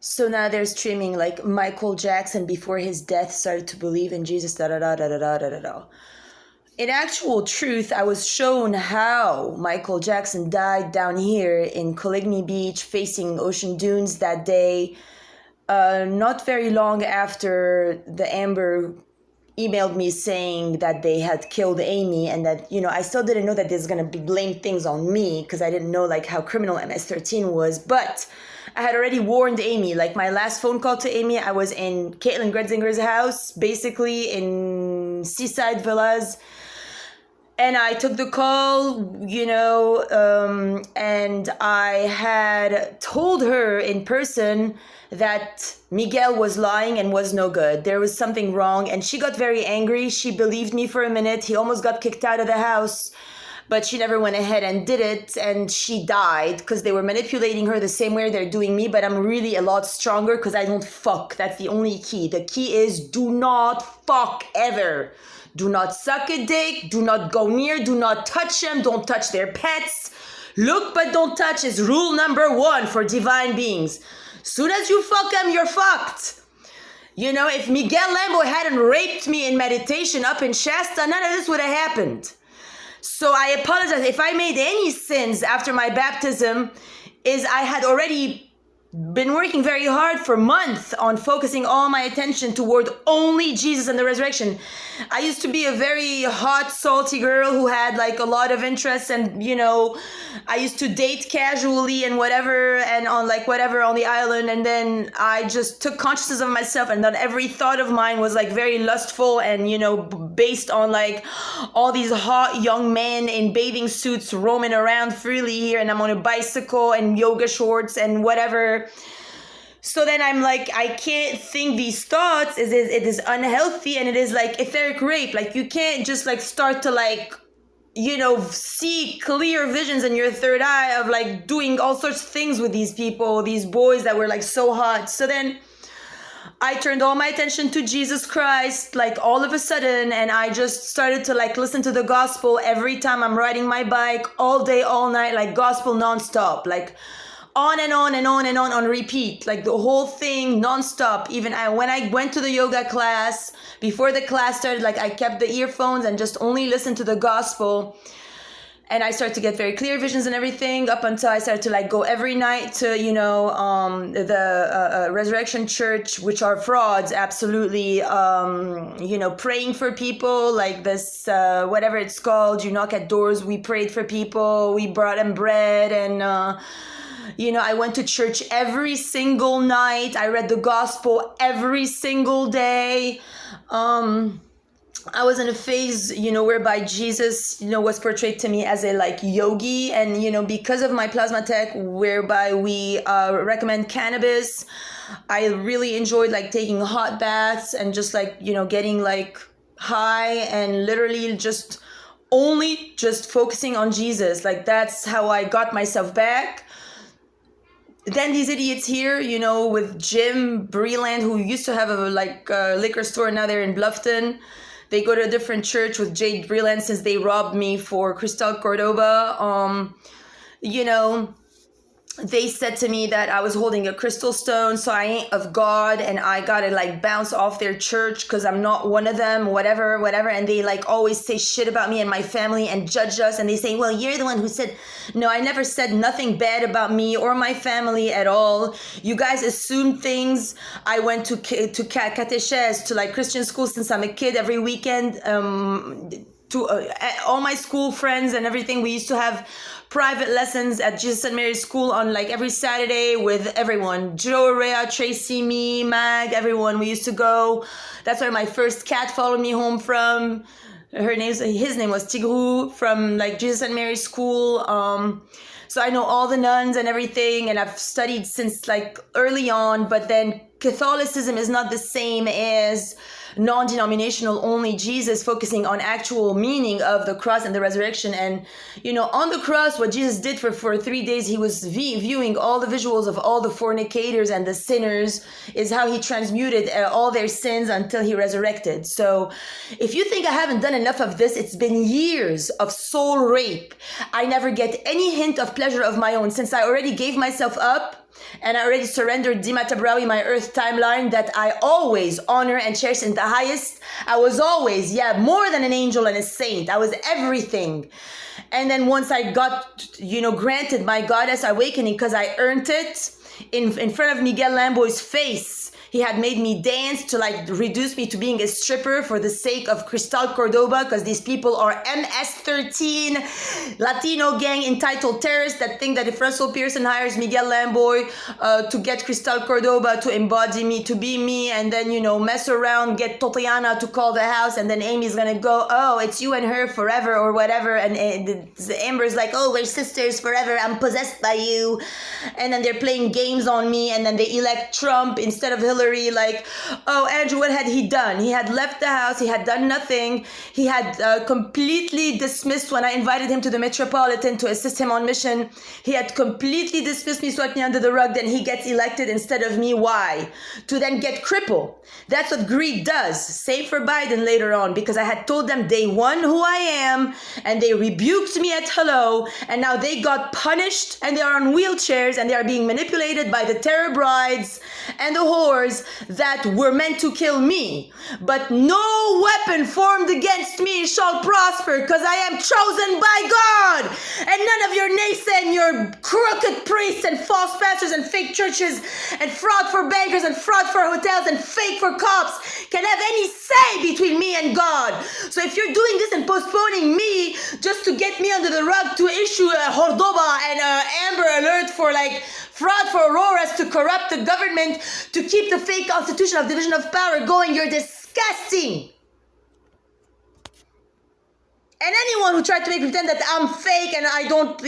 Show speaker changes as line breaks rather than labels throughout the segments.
So now they're streaming like Michael Jackson before his death started to believe in Jesus, da da da da da da da da da. In actual truth, I was shown how Michael Jackson died down here in Coligny Beach facing ocean dunes that day, not very long after the Amber emailed me saying that they had killed Amy, and that, you know, I still didn't know that there's going to be blame things on me because I didn't know like how criminal MS-13 was, but I had already warned Amy. Like my last phone call to Amy, I was in Caitlin Gretzinger's house, basically in Seaside Villas, and I took the call, you know, and I had told her in person that Miguel was lying and was no good. There was something wrong, and she got very angry. She believed me for a minute. He almost got kicked out of the house, but she never went ahead and did it, and she died because they were manipulating her the same way they're doing me. But I'm really a lot stronger because I don't fuck. That's the only key. The key is do not fuck ever. Do not suck a dick, do not go near, do not touch them, don't touch their pets. Look but don't touch is rule number 1 for divine beings. Soon as you fuck them, you're fucked. You know, if Miguel Lambo hadn't raped me in meditation up in Shasta, none of this would have happened. So I apologize. If I made any sins after my baptism, is I had already been working very hard for months on focusing all my attention toward only Jesus and the resurrection. I used to be a very hot, salty girl who had like a lot of interests, and you know, I used to date casually and whatever, and on like whatever on the island, and then I just took consciousness of myself, and then every thought of mine was like very lustful and, you know, based on like all these hot young men in bathing suits roaming around freely here, and I'm on a bicycle and yoga shorts and whatever. So then I'm like, I can't think these thoughts. It is unhealthy, and it is like etheric rape. Like you can't just like start to like, you know, see clear visions in your third eye of like doing all sorts of things with these people, these boys that were like so hot. So then I turned all my attention to Jesus Christ, like all of a sudden, and I just started to like listen to the gospel every time I'm riding my bike, all day, all night, like gospel nonstop, like on and on and on and on repeat, like the whole thing nonstop. Even when I went to the yoga class, before the class started, like I kept the earphones and just only listened to the gospel. And I started to get very clear visions and everything, up until I started to like go every night to, you know, the Resurrection Church, which are frauds, absolutely. You know, praying for people, like this, whatever it's called, you knock at doors. We prayed for people, we brought them bread, and you know, I went to church every single night. I read the gospel every single day. I was in a phase, you know, whereby Jesus, you know, was portrayed to me as a like yogi. And, you know, because of my plasma tech, whereby we recommend cannabis, I really enjoyed like taking hot baths and just like, you know, getting like high and literally just only just focusing on Jesus. Like that's how I got myself back. Then these idiots here, you know, with Jim Breland, who used to have a liquor store, now they're in Bluffton. They go to a different church with Jade Breland since they robbed me for Cristal Cordoba. You know, they said to me that I was holding a crystal stone, so I ain't of God, and I gotta like bounce off their church because I'm not one of them, whatever. And they like always say shit about me and my family and judge us, and they say, well, you're the one who said. No, I never said nothing bad about me or my family at all. You guys assume things. I went to catechese, to like Christian school since I'm a kid every weekend. To all my school friends and everything, we used to have private lessons at Jesus St. Mary's School on like every Saturday with everyone. Joe, Rhea, Tracy, me, Mag, everyone. We used to go. That's where my first cat followed me home from. His name was Tigrou, from like Jesus St. Mary's School. So I know all the nuns and everything, and I've studied since like early on, but then Catholicism is not the same as non-denominational only Jesus, focusing on actual meaning of the cross and the resurrection. And, you know, on the cross, what Jesus did for 3 days, he was viewing all the visuals of all the fornicators and the sinners, is how he transmuted all their sins until he resurrected. So if you think I haven't done enough of this, it's been years of soul rape. I never get any hint of pleasure of my own since I already gave myself up. And I already surrendered Dima Tabrawi, my earth timeline that I always honor and cherish in the highest. I was always, more than an angel and a saint. I was everything. And then once I got, granted my goddess awakening, because I earned it in front of Miguel Lamboy's face. He had made me dance to reduce me to being a stripper for the sake of Cristal Cordoba, because these people are MS-13 Latino gang entitled terrorists that think that if Russell Pearson hires Miguel Lamboy to get Cristal Cordoba to embody me, to be me, and then, mess around, get Tatiana to call the house, and then Amy's gonna go, oh, it's you and her forever or whatever, and Amber's like, oh, we're sisters forever, I'm possessed by you, and then they're playing games on me, and then they elect Trump instead of Hillary. Oh, Andrew, what had he done? He had left the house. He had done nothing. He had completely dismissed when I invited him to the Metropolitan to assist him on mission. He had completely dismissed me, swept me under the rug. Then he gets elected instead of me. Why? To then get crippled. That's what greed does. Save for Biden later on, because I had told them day one who I am, and they rebuked me at hello, and now they got punished, and they are on wheelchairs, and they are being manipulated by the terror brides and the whores that were meant to kill me. But no weapon formed against me shall prosper, because I am chosen by God, and none of your naysaying, your crooked priests and false pastors and fake churches and fraud for bankers and fraud for hotels and fake for cops can have any say between me and God. So if you're doing this and postponing me just to get me under the rug to issue a Cordoba and a Amber Alert for fraud for Auroras to corrupt the government, to keep the fake constitution of division of power going, you're disgusting. And anyone who tried to make pretend that I'm fake and I don't,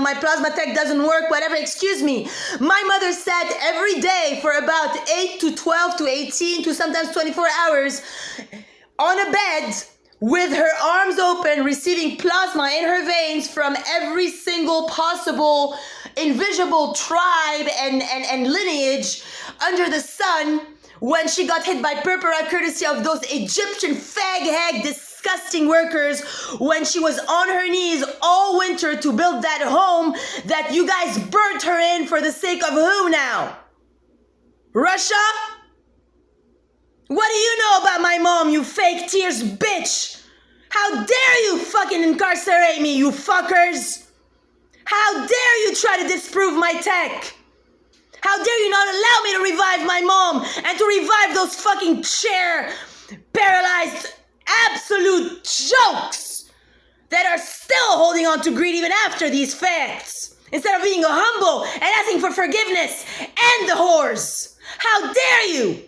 my plasma tech doesn't work, whatever, excuse me. My mother sat every day for about 8 to 12 to 18 to sometimes 24 hours on a bed with her arms open, receiving plasma in her veins from every single possible invisible tribe and lineage under the sun, when she got hit by purpura courtesy of those Egyptian fag-hag disgusting workers, when she was on her knees all winter to build that home that you guys burnt her in for the sake of who now? Russia? What do you know about my mom, you fake tears bitch? How dare you fucking incarcerate me, you fuckers? How dare you try to disprove my tech? How dare you not allow me to revive my mom and to revive those fucking chair paralyzed absolute jokes that are still holding on to greed even after these facts, instead of being humble and asking for forgiveness and the whores. How dare you?